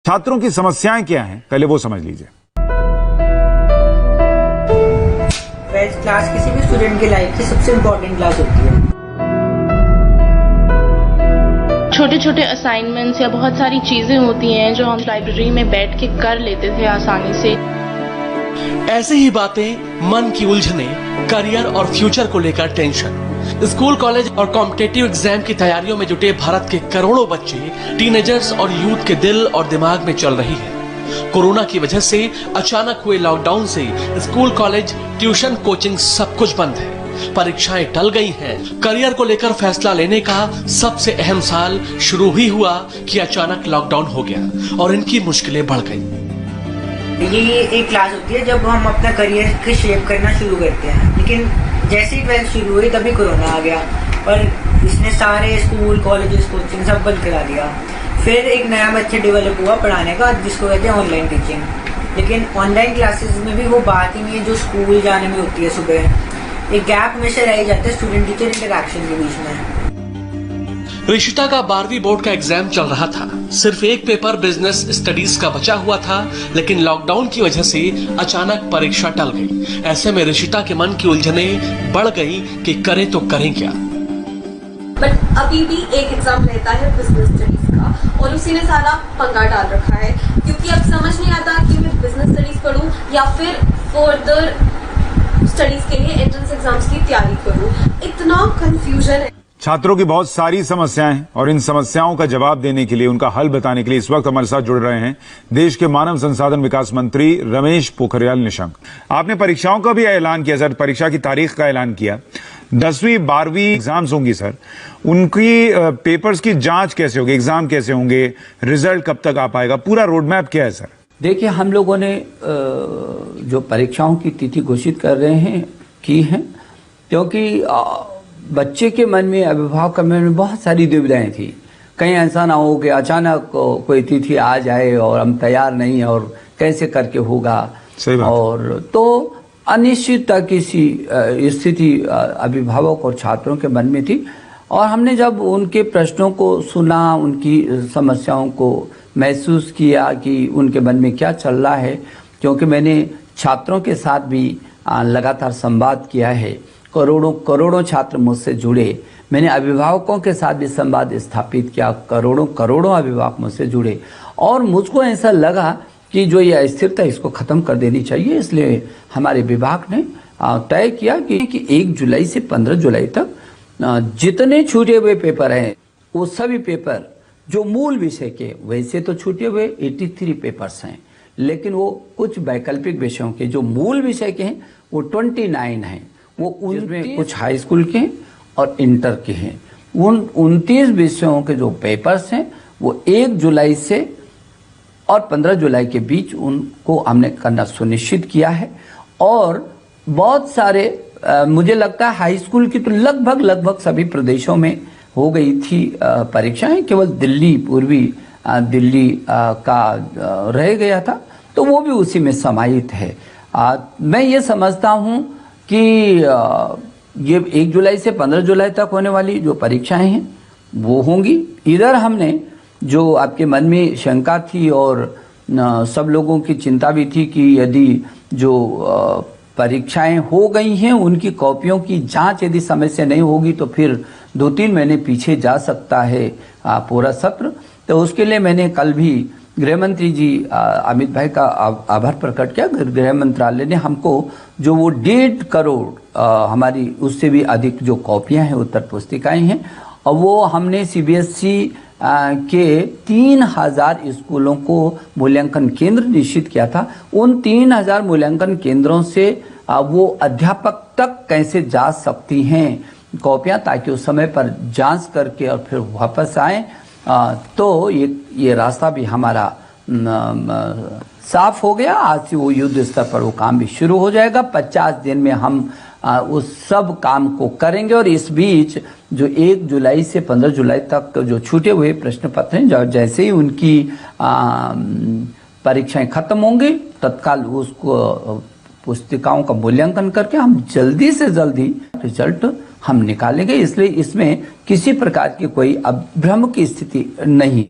छात्रों की समस्याएं क्या हैं, पहले वो समझ लीजिए। 12th क्लास किसी भी स्टूडेंट की लाइफ की सबसे इम्पोर्टेंट क्लास होती है। छोटे छोटे असाइनमेंट्स या बहुत सारी चीजें होती हैं जो हम लाइब्रेरी में बैठ के कर लेते थे आसानी से। ऐसे ही बातें, मन की उलझने, करियर और फ्यूचर को लेकर टेंशन। स्कूल, कॉलेज और कॉम्पिटिटिव एग्जाम की तैयारियों में जुटे भारत के करोड़ों बच्चे, टीनेजर्स और यूथ के दिल और दिमाग में चल रही है। कोरोना की वजह से अचानक हुए लॉकडाउन से स्कूल, कॉलेज, ट्यूशन, कोचिंग सब कुछ बंद है। परीक्षाएं टल गई हैं। करियर को लेकर फैसला लेने का सबसे अहम साल शुरू ही हुआ कि अचानक लॉकडाउन हो गया और इनकी मुश्किलें बढ़ गई। ये एक क्लास होती है जब हम अपना करियर के शेप करना शुरू करते हैं, लेकिन जैसे ही 12th शुरू हुई तभी कोरोना आ गया और इसने सारे स्कूल, कॉलेजेस, कोचिंग सब बंद करा दिया। फिर एक नया मेथड डेवलप हुआ पढ़ाने का, जिसको कहते हैं ऑनलाइन टीचिंग। लेकिन ऑनलाइन क्लासेस में भी वो बात ही नहीं है जो स्कूल जाने में होती है। सुबह एक गैप हमेशा रह जाता है स्टूडेंट टीचर इंटरैक्शन के बीच में। ऋषिता का 12वीं बोर्ड का एग्जाम चल रहा था। सिर्फ एक पेपर बिजनेस स्टडीज का बचा हुआ था, लेकिन लॉकडाउन की वजह से अचानक परीक्षा टल गई। ऐसे में ऋषिता के मन की उलझने बढ़ गई कि करे तो करें क्या। बट अभी भी एक एग्जाम रहता है बिजनेस स्टडीज का और उसी ने सारा पंगा डाल रखा है, क्योंकि अब समझ नहीं आता कि मैं बिजनेस स्टडीज पढूं या फिर फर्दर स्टडीज के लिए एंट्रेंस एग्जाम्स की तैयारी करूं। इतना कंफ्यूजन है। छात्रों की बहुत सारी समस्याएं हैं और इन समस्याओं का जवाब देने के लिए, उनका हल बताने के लिए इस वक्त हमारे साथ जुड़ रहे हैं देश के मानव संसाधन विकास मंत्री रमेश पोखरियाल निशंक। आपने परीक्षाओं का भी ऐलान किया सर, परीक्षा की तारीख का ऐलान किया। 10वीं 12वीं एग्जाम्स होंगी सर, उनकी पेपर्स की जांच कैसे होगी, एग्जाम कैसे होंगे, रिजल्ट कब तक आ पाएगा, पूरा रोड मैप क्या है सर? देखिए, हम लोगों ने जो परीक्षाओं की तिथि घोषित कर रहे हैं की है, क्योंकि बच्चे के मन में, अभिभावक के मन में बहुत सारी दुविधाएं थी। कहीं ऐसा ना हो कि अचानक कोई तिथि आ जाए और हम तैयार नहीं और कैसे करके होगा। और तो अनिश्चितता की स्थिति अभिभावक और छात्रों के मन में थी। और हमने जब उनके प्रश्नों को सुना, उनकी समस्याओं को महसूस किया कि उनके मन में क्या चल रहा है, क्योंकि मैंने छात्रों के साथ भी लगातार संवाद किया है। करोड़ों छात्र मुझसे जुड़े। मैंने अभिभावकों के साथ भी संवाद स्थापित किया। करोड़ों अभिभावक मुझसे जुड़े और मुझको ऐसा लगा कि जो ये अस्थिरता, इसको खत्म कर देनी चाहिए। इसलिए हमारे विभाग ने तय किया कि 1 जुलाई से 15 जुलाई तक जितने छूटे हुए पेपर हैं, वो सभी पेपर जो मूल विषय के, वैसे तो छूटे हुए 83 पेपर्स हैं, लेकिन वो कुछ वैकल्पिक विषयों के जो मूल विषय के हैं वो 29 हैं। वो उनमें कुछ हाई स्कूल के और इंटर के हैं। उन 29 विषयों के जो पेपर्स हैं वो 1 जुलाई से और 15 जुलाई के बीच उनको हमने करना सुनिश्चित किया है। और बहुत सारे मुझे लगता है हाई स्कूल की तो लगभग सभी प्रदेशों में हो गई थी परीक्षाएं। केवल दिल्ली, पूर्वी दिल्ली का रह गया था, तो वो भी उसी में समाहित है। मैं ये समझता हूँ कि ये 1 जुलाई से 15 जुलाई तक होने वाली जो परीक्षाएं हैं वो होंगी। इधर हमने जो आपके मन में शंका थी और सब लोगों की चिंता भी थी कि यदि जो परीक्षाएं हो गई हैं उनकी कॉपियों की जांच यदि समय से नहीं होगी तो फिर 2-3 महीने पीछे जा सकता है पूरा सत्र। तो उसके लिए मैंने कल भी गृह मंत्री जी अमित भाई का आभार प्रकट किया। गृह मंत्रालय ने हमको जो वो 1.5 करोड़ हमारी उससे भी अधिक जो कॉपियां हैं, उत्तर पुस्तिकाएं हैं, और वो हमने सीबीएसई के 3000 स्कूलों को मूल्यांकन केंद्र निश्चित किया था। उन 3000 मूल्यांकन केंद्रों से वो अध्यापक तक कैसे जा सकती हैं कॉपियां, ताकि उस समय पर जांच करके और फिर वापस आए। तो ये रास्ता भी हमारा साफ हो गया। आज से वो युद्ध स्तर पर वो काम भी शुरू हो जाएगा। 50 दिन में हम उस सब काम को करेंगे। और इस बीच जो 1 जुलाई से 15 जुलाई तक जो छूटे हुए प्रश्न पत्र हैं, जैसे ही उनकी परीक्षाएं खत्म होंगी, तत्काल उसको पुस्तिकाओं का मूल्यांकन करके हम जल्दी से जल्दी रिजल्ट हम निकालेंगे। इसलिए इसमें किसी प्रकार की कोई भ्रम की स्थिति नहीं।